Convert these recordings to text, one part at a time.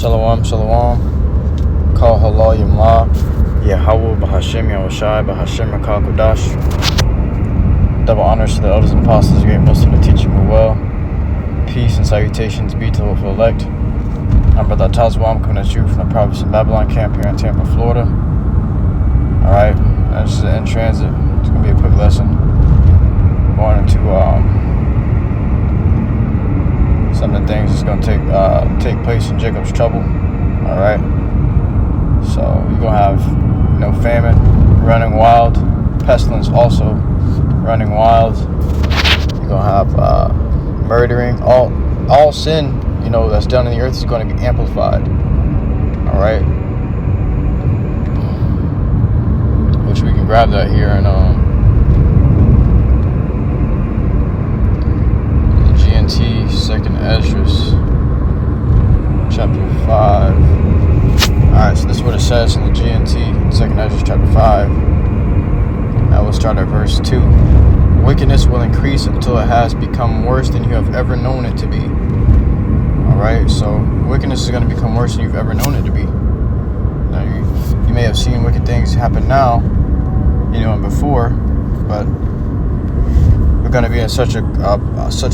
Shalom, shalom. Call HALALYAM La. YAHAWAH, BAHASHAM, YAHAWASHI, BAHASHAM, QADASH. Double honors to the elders and apostles, great Muslim to teach them well. Peace and salutations be to the elect. I'm Brother Tazwa. I'm coming at you from the province of Babylon camp here in Tampa, Florida. Alright, this is in transit. It's going to be a quick lesson. Going into some of the things that's going to take place in Jacob's trouble. Alright, so you're going to have famine, running wild, pestilence also running wild. You're going to have murdering. All sin that's done in the earth is going to be amplified. Alright, which we can grab that here in GNT, 2nd Esdras, chapter 5. Alright, so this is what it says in the GNT, 2nd Esdras, chapter 5. Now we'll start at verse 2. Wickedness will increase until it has become worse than you have ever known it to be. Alright, so wickedness is going to become worse than you've ever known it to be. Now, you may have seen wicked things happen now, and before, but we're going to be in such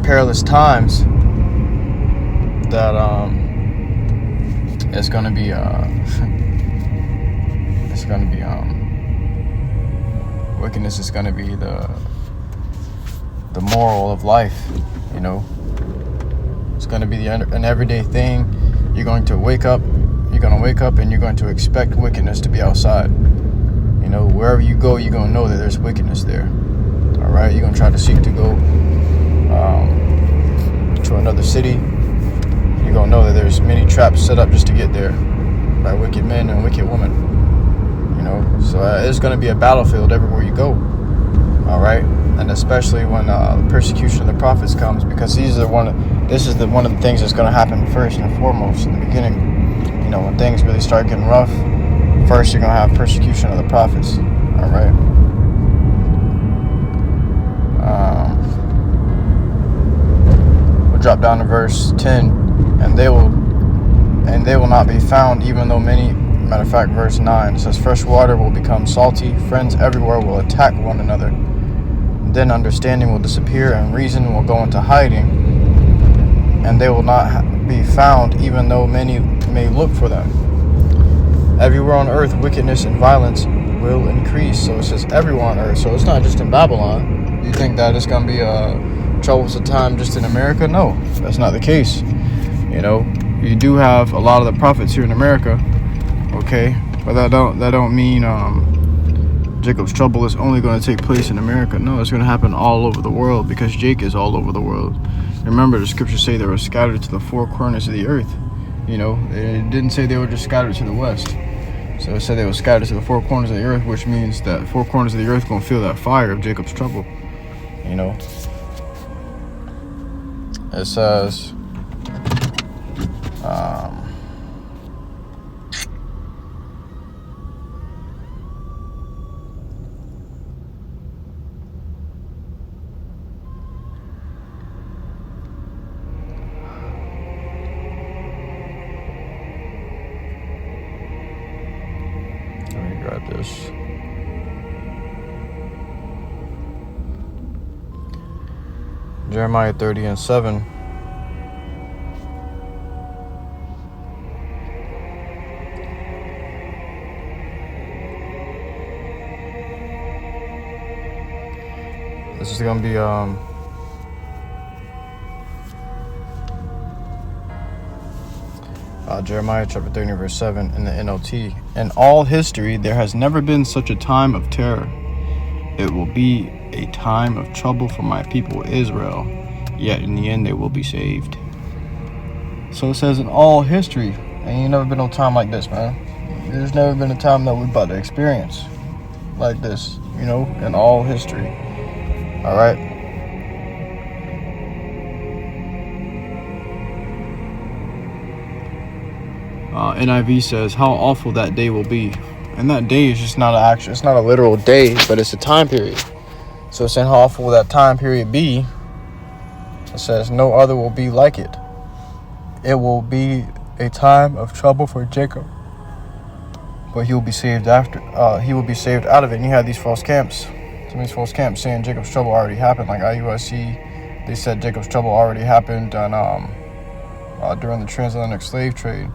perilous times that it's going to be wickedness is going to be the moral of life. It's going to be an everyday thing. You're going to wake up and you're going to expect wickedness to be outside. Wherever you go, you're going to know that there's wickedness there. All right, you're going to try to seek to go to another city. You're going to know that there's many traps set up just to get there by wicked men and wicked women. So it's going to be a battlefield everywhere you go. All right, and especially when the persecution of the prophets comes, because this is one of the things that's going to happen first and foremost in the beginning. When things really start getting rough, first you're going to have persecution of the prophets. All right. We'll drop down to verse 10, and they will not be found, even though many. Matter of fact, verse 9 says, fresh water will become salty, friends everywhere will attack one another. Then understanding will disappear, and reason will go into hiding, and they will not be found, even though many may look for them. Everywhere on earth, wickedness and violence will increase. So it says everywhere on earth. So it's not just in Babylon. You think that it's going to be a troublesome time just in America? No, that's not the case. You do have a lot of the prophets here in America. Okay, but that don't mean Jacob's trouble is only going to take place in America. No, it's going to happen all over the world, because Jake is all over the world. Remember, the scriptures say they were scattered to the four corners of the earth. It didn't say they were just scattered to the west. So it said they were scattered to the four corners of the earth, which means that four corners of the earth going to feel that fire of Jacob's trouble. It says, this. Jeremiah 30:7. This is going to be Jeremiah chapter 30 verse 7 in the NLT. In all history, there has never been such a time of terror. It will be a time of trouble for my people Israel, yet in the end they will be saved. So it says in all history, and ain't never been no time like this, man. There's never been a time that we're about to experience like this, in all history. All right. NIV says how awful that day will be, and that day is just not it's not a literal day, but it's a time period. So it's saying how awful will that time period be. It says no other will be like it. It will be a time of trouble for Jacob, but he will be saved after. He will be saved out of it. And you had these false camps. Some of these false camps saying Jacob's trouble already happened, like IUSC. They said Jacob's trouble already happened during the transatlantic slave trade.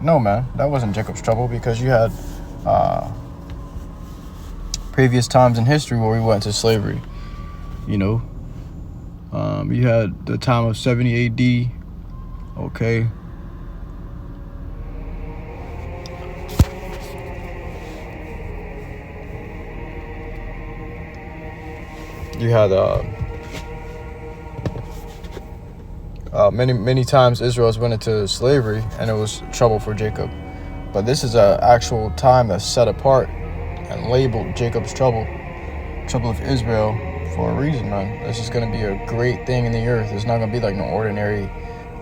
No, man, that wasn't Jacob's trouble, because you had previous times in history where we went to slavery. You know, you had the time of 70 AD. Okay. You had many times Israel's went into slavery, and it was trouble for Jacob. But this is an actual time that's set apart and labeled Jacob's trouble of Israel, for a reason, man. This is going to be a great thing in the earth. It's not going to be like no ordinary,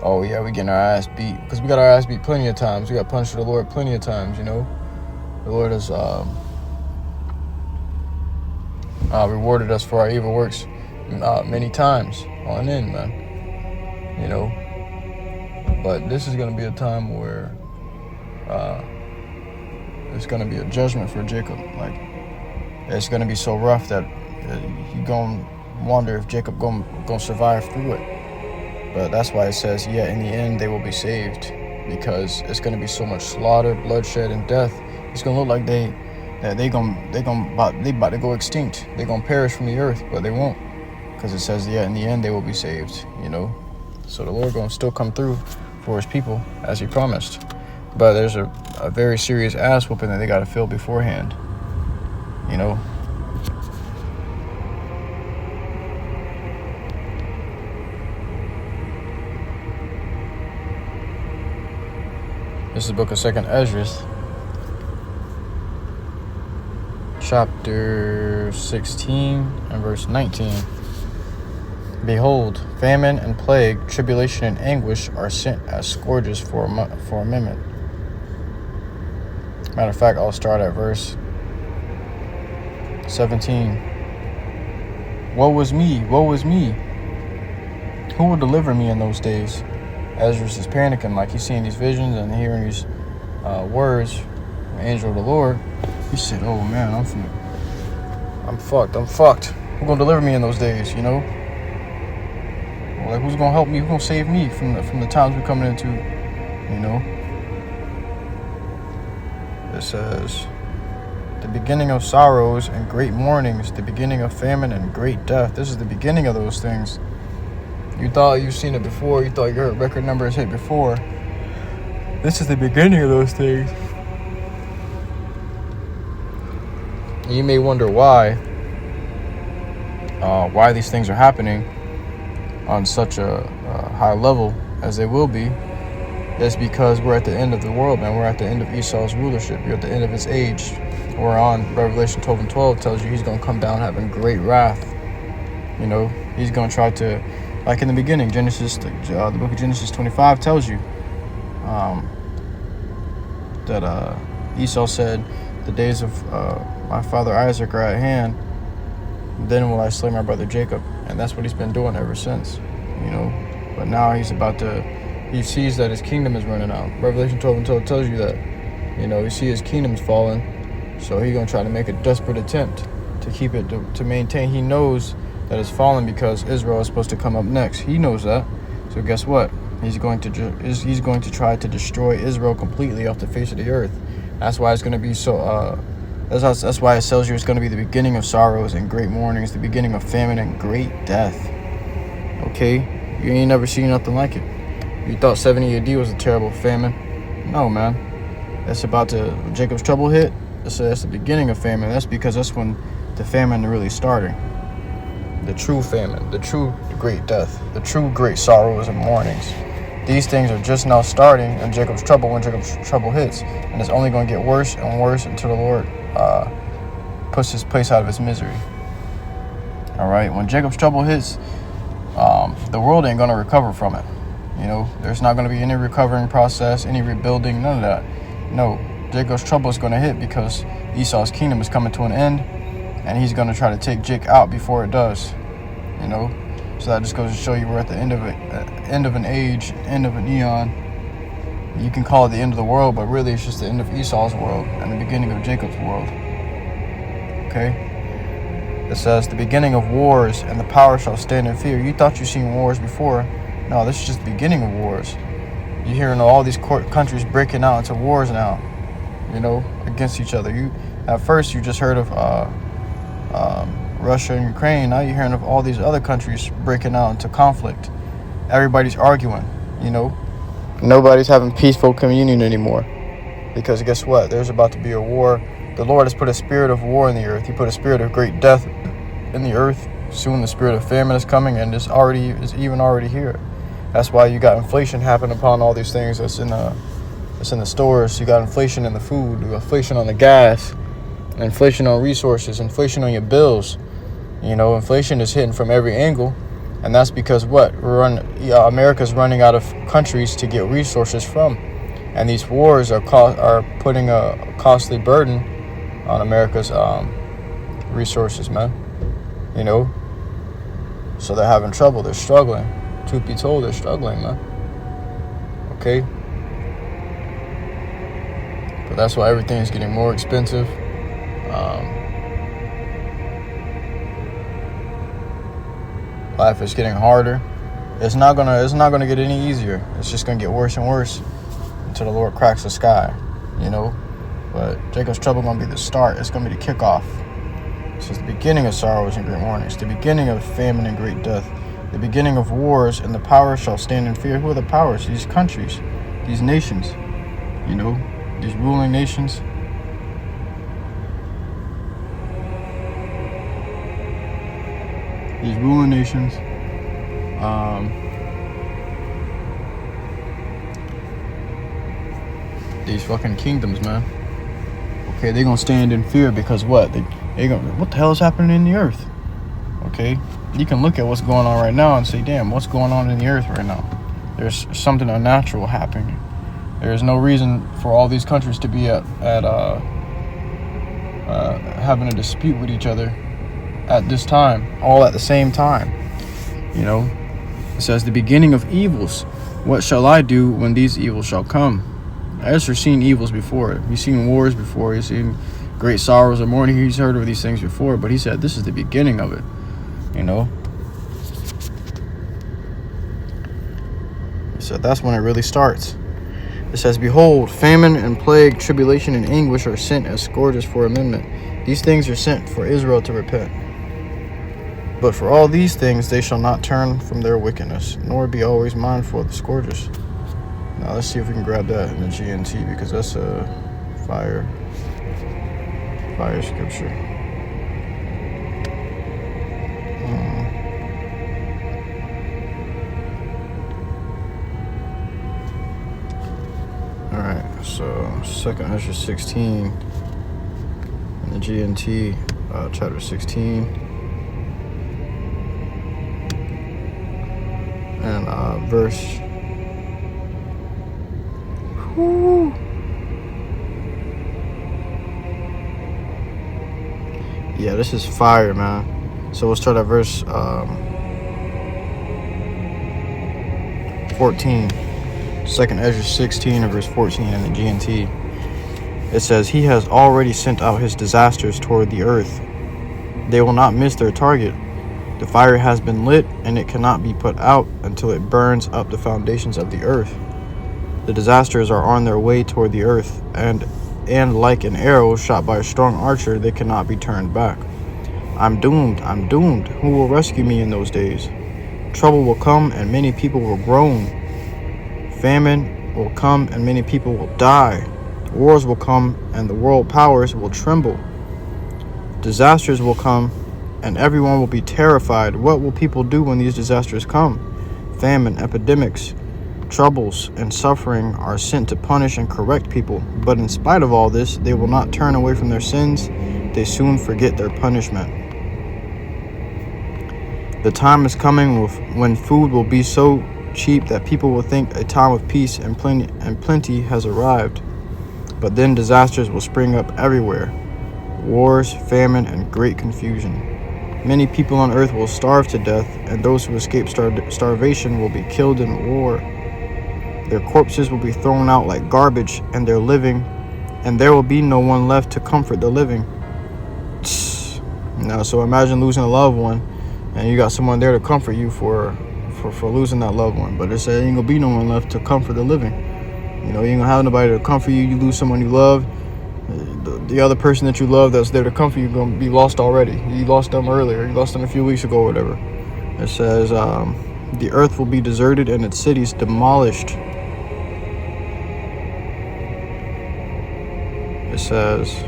oh yeah, we getting our ass beat. Because we got our ass beat plenty of times. We got punished for the Lord plenty of times, you know. The Lord has rewarded us for our evil works many times on end, man. You know. But this is going to be a time where it's going to be a judgment for Jacob. Like, it's going to be so rough that you're going to wonder if Jacob going to survive through it. But that's why it says, yeah, in the end they will be saved, because it's going to be so much slaughter, bloodshed, and death. It's going to look like they about to go extinct. They're going to perish from the earth, but they won't, because it says, yeah, in the end they will be saved, you know. So the Lord going to still come through for his people as he promised. But there's a very serious ass whooping that they got to feel beforehand, you know. This is the book of 2nd Ezra, chapter 16 and verse 19. Behold, famine and plague, tribulation and anguish are sent as scourges for a minute. Matter of fact, I'll start at verse 17. Woe is me, woe is me. Who will deliver me in those days? Ezra is panicking, like he's seeing these visions and hearing these words from the angel of the Lord. He said, oh man, I'm fucked. Who's gonna deliver me in those days, you know? Like, who's gonna help me? Who's gonna save me from the times we're coming into, you know? It says, the beginning of sorrows and great mournings, the beginning of famine and great death. This is the beginning of those things. You thought you've seen it before. You thought your record numbers hit before. This is the beginning of those things. And you may wonder why these things are happening on such a high level as they will be. It's because we're at the end of the world, man. We're at the end of Esau's rulership. We're at the end of his age. We're on Revelation 12 and 12 tells you he's going to come down having great wrath. You know, he's going to try to, like in the beginning, Genesis, the book of Genesis 25 tells you that Esau said, the days of my father Isaac are at hand, then will I slay my brother Jacob. And that's what he's been doing ever since, you know. But now he sees that his kingdom is running out. Revelation 12 and 12 tells you that, you know, he sees his kingdom's falling, so he's going to try to make a desperate attempt to keep it, to maintain. He knows that it's fallen because Israel is supposed to come up next. He knows that. So guess what? He's going to try to destroy Israel completely off the face of the earth. That's why it's going to be so. That's why it tells you it's going to be the beginning of sorrows and great mournings, the beginning of famine and great death. Okay, you ain't never seen nothing like it. You thought 70 AD was a terrible famine? No, man. That's when Jacob's trouble hit. That's the beginning of famine. That's because that's when the famine really starting. The true famine, the true great death, the true great sorrows and mournings. These things are just now starting in Jacob's trouble when Jacob's trouble hits. And it's only going to get worse and worse until the Lord puts his place out of his misery. All right, when Jacob's trouble hits, the world ain't going to recover from it. You know, there's not going to be any recovering process, any rebuilding, none of that. No, Jacob's trouble is going to hit because Esau's kingdom is coming to an end, and he's going to try to take Jake out before it does. You know, so that just goes to show you we're at the end of an age, end of an eon, You can call it the end of the world, but really it's just the end of Esau's world and the beginning of Jacob's world. Okay? It says, the beginning of wars, and the power shall stand in fear. You thought you seen wars before. No, this is just the beginning of wars. You're hearing all these countries breaking out into wars now, against each other. At first, you just heard of Russia and Ukraine. Now you're hearing of all these other countries breaking out into conflict. Everybody's arguing, Nobody's having peaceful communion anymore. Because guess what? There's about to be a war. The Lord has put a spirit of war in the earth. He put a spirit of great death in the earth. Soon the spirit of famine is coming, and is even already here. That's why you got inflation happening upon all these things that's in the stores. You got inflation in the food, you got inflation on the gas, inflation on resources, inflation on your bills. Inflation is hitting from every angle, and that's because what? America's running out of countries to get resources from, and these wars are putting a costly burden on America's resources, man. So they're having trouble. They're struggling. Truth be told, they're struggling, man. Okay? But that's why everything is getting more expensive. Life is getting harder. It's not gonna get any easier. It's just gonna get worse and worse until the Lord cracks the sky, But Jacob's trouble gonna be the start. It's gonna be the kickoff. This is the beginning of sorrows and great mourning. It's the beginning of famine and great death. The beginning of wars, and the powers shall stand in fear. Who are the powers? These countries, these nations, these ruling nations. These ruling nations. These fucking kingdoms, man. Okay, they're gonna stand in fear because what? What the hell is happening in the earth? Okay, you can look at what's going on right now and say, damn, what's going on in the earth right now? There's something unnatural happening. There is no reason for all these countries to be having a dispute with each other at this time, all at the same time. It says, the beginning of evils. What shall I do when these evils shall come? Ezra's seen evils before. He's seen wars before. He's seen great sorrows and mourning. He's heard of these things before, but he said this is the beginning of it. He said that's when it really starts. It says, behold, famine and plague, tribulation and anguish are sent as scourges for amendment. These things are sent for Israel to repent. But for all these things they shall not turn from their wickedness, nor be always mindful of the scourges. Now let's see if we can grab that in the GNT, because that's a fire scripture. Alright, so 2nd Ezra 16 in the GNT, chapter 16. And verse. Whoo. Yeah, this is fire, man. So we'll start at verse 14. 2nd Ezra 16 and verse 14 in the GNT. It says, he has already sent out his disasters toward the earth. They will not miss their target. The fire has been lit, and it cannot be put out until it burns up the foundations of the earth. The disasters are on their way toward the earth, and like an arrow shot by a strong archer, they cannot be turned back. I'm doomed, I'm doomed. Who will rescue me in those days? Trouble will come, and many people will groan. Famine will come, and many people will die. Wars will come, and the world powers will tremble. Disasters will come, and everyone will be terrified. What will people do when these disasters come? Famine, epidemics, troubles, and suffering are sent to punish and correct people. But in spite of all this, they will not turn away from their sins. They soon forget their punishment. The time is coming when food will be so cheap that people will think a time of peace and plenty has arrived. But then disasters will spring up everywhere. Wars, famine, and great confusion. Many people on earth will starve to death, and those who escape starvation will be killed in war. Their corpses will be thrown out like garbage, and there will be no one left to comfort the living. Now, so imagine losing a loved one, and you got someone there to comfort you for losing that loved one. But it said ain't gonna be no one left to comfort the living. You know, you ain't gonna have nobody to comfort you. You lose someone you love, the other person that you love that's there to comfort you gonna be lost already. You lost them earlier. You lost them a few weeks ago or whatever. It says the earth will be deserted and its cities demolished. It says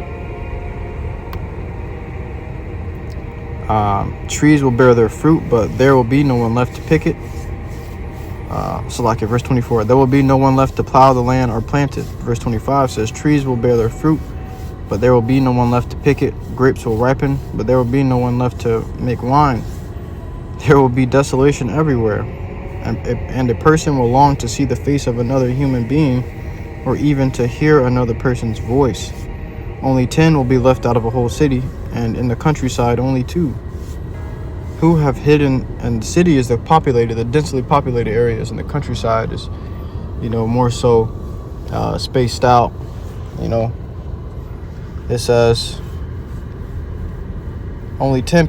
trees will bear their fruit, but there will be no one left to pick it. So like in verse 24, there will be no one left to plow the land or plant it. Verse 25 says trees will bear their fruit, but there will be no one left to pick it. Grapes will ripen, but there will be no one left to make wine. There will be desolation everywhere, and a person will long to see the face of another human being, or even to hear another person's voice. Only 10 will be left out of a whole city, and in the countryside only 2. Who have hidden, and the city is the densely populated areas, and the countryside is, more so spaced out. It says only 10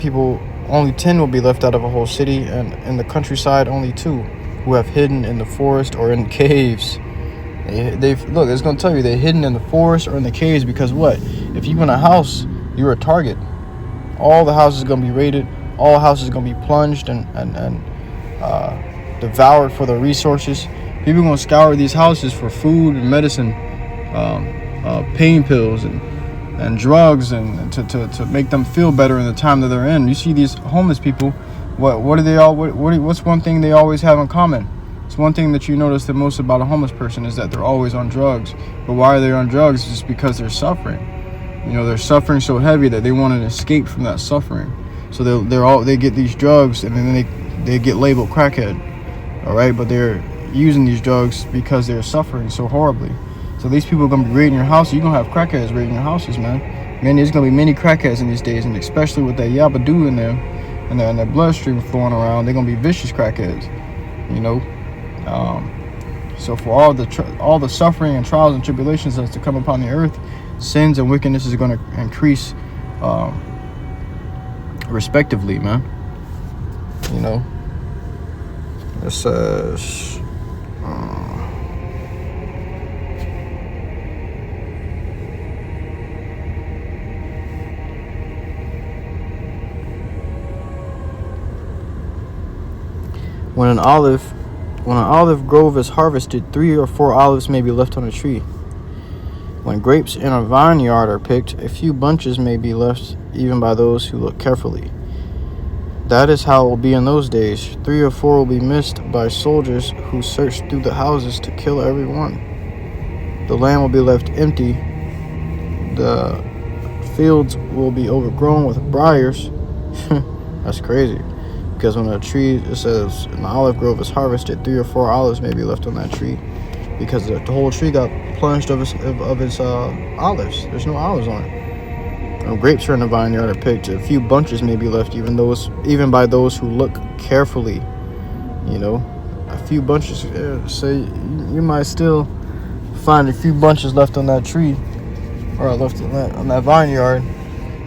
will be left out of a whole city, and in the countryside only 2 who have hidden in the forest or in caves. Look, it's going to tell you they're hidden in the forest or in the caves, because what? If you in a house, you're a target. All the houses are going to be raided. All houses are going to be plunged and devoured for the resources. People are going to scour these houses for food and medicine, pain pills and drugs, and to make them feel better in the time that they're in. You see these homeless people. What's one thing they always have in common? It's one thing that you notice the most about a homeless person is that they're always on drugs. But why are they on drugs? It's just because they're suffering. They're suffering so heavy that they want to escape from that suffering. So they get these drugs, and then they get labeled crackhead. All right, but they're using these drugs because they're suffering so horribly. So these people are gonna be raiding your house. You're gonna have crackheads raiding your houses, man. There's gonna be many crackheads in these days, and especially with that yabadoo in them and their bloodstream flowing around, they're gonna be vicious crackheads. So for all the suffering and trials and tribulations that's to come upon the earth, sins and wickedness is going to increase respectively, man. It says when an olive grove is harvested, 3 or 4 olives may be left on a tree. When grapes in a vineyard are picked, a few bunches may be left, even by those who look carefully. That is how it will be in those days. 3 or 4 will be missed by soldiers who search through the houses to kill everyone. The land will be left empty. The fields will be overgrown with briars. That's crazy. Because when it says an olive grove is harvested, 3 or 4 olives may be left on that tree, because the whole tree got plunged of its olives. There's no olives on it. When grapes are in the vineyard are picked, a few bunches may be left, even by those who look carefully. A few bunches. So you might still find a few bunches left on that tree, or left on that vineyard,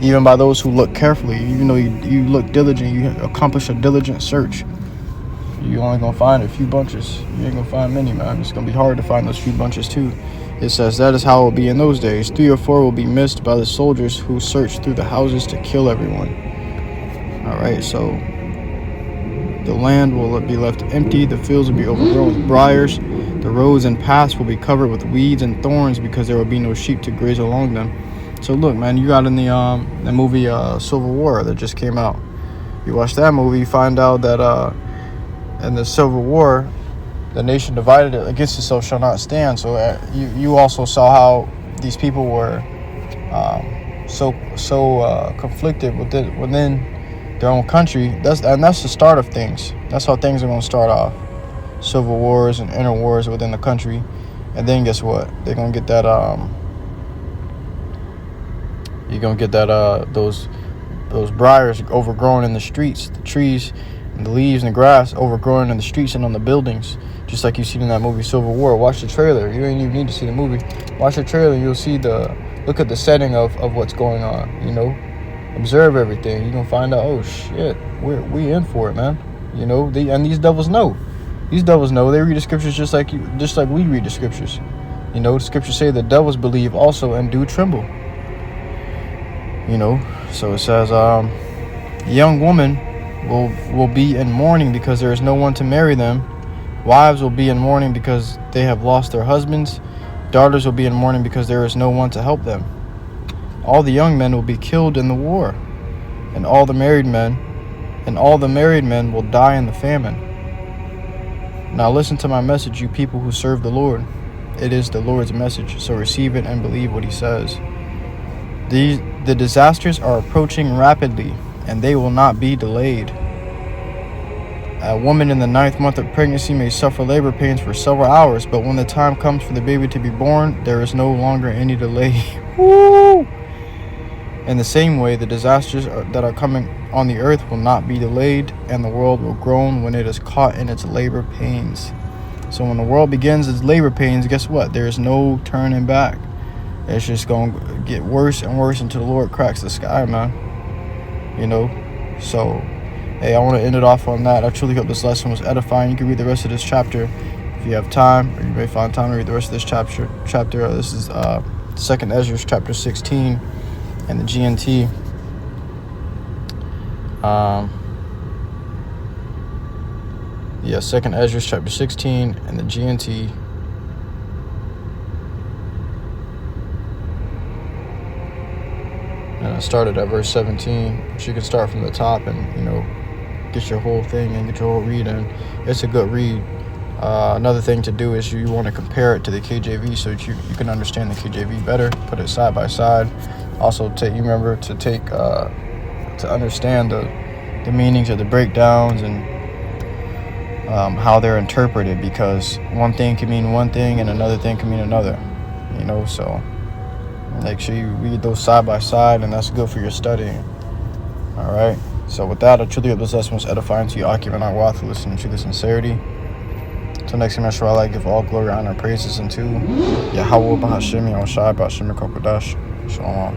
even by those who look carefully. Even though you look diligent, you accomplish a diligent search, you're only going to find a few bunches. You ain't going to find many, man. It's going to be hard to find those few bunches too. It says that is how it will be in those days. 3 or 4 will be missed by the soldiers who search through the houses to kill everyone. All right, so the land will be left empty. The fields will be overgrown with briars. The roads and paths will be covered with weeds and thorns, because there will be no sheep to graze along them. So look, man, you got in the movie Civil War that just came out. You watch that movie, you find out that in the Civil War, the nation divided against itself shall not stand. So you also saw how these people were so conflicted within their own country. That's the start of things. That's how things are going to start off. Civil wars and inner wars within the country, and then guess what? They're going to get that you're gonna get that those briars overgrown in the streets, the trees, And the leaves and the grass overgrowing in the streets and on the buildings, just like you see in that movie Civil War. Watch the trailer. You don't even need to see the movie. Watch the trailer. You'll see look at the setting of what's going on. You know, observe everything. You're gonna find out. Oh shit, we in for it, man. You know, and these devils know. These devils know. They read the scriptures just like we read the scriptures. You know, the scriptures say the devils believe also and do tremble. You know, so it says, young woman will be in mourning because there is no one to marry them. Wives will be in mourning because they have lost their husbands. Daughters will be in mourning because there is no one to help them. All the young men will be killed in the war, and all the married men will die in the famine. Now listen to my message, you people who serve the Lord. It is the Lord's message, so receive it and believe what he says. The disasters are approaching rapidly, and they will not be delayed. A woman in the 9th month of pregnancy may suffer labor pains for several hours, but when the time comes for the baby to be born, there is no longer any delay. Woo! In the same way, the disasters that are coming on the earth will not be delayed, and the world will groan when it is caught in its labor pains. So when the world begins its labor pains, guess what? There is no turning back. It's just going to get worse and worse until the Lord cracks the sky, man. You know? So, hey, I want to end it off on that. I truly hope this lesson was edifying. You can read the rest of this chapter if you have time, or you may find time to read the rest of this chapter. This is 2nd Ezra chapter 16 and the GNT. Yeah, 2nd Ezra chapter 16 and the GNT. And I started at verse 17. But you can start from the top and, you know, get your whole thing and get your whole read in. It's a good read. Another thing to do is you want to compare it to the KJV so that you can understand the KJV better. Put it side by side. Also, remember to understand the meanings of the breakdowns and how they're interpreted, because one thing can mean one thing and another thing can mean another. You know, so make sure you read those side by side, and that's good for your studying. All right. So with that, I truly hope this lesson was edifying to you. Occupy our wealth to listen to the sincerity. Until next time, I give all glory, honor, and praises unto YAHAWAH, BAHASHAM, YAHAWASHI, BAHASHAM, QADASH. Shalom.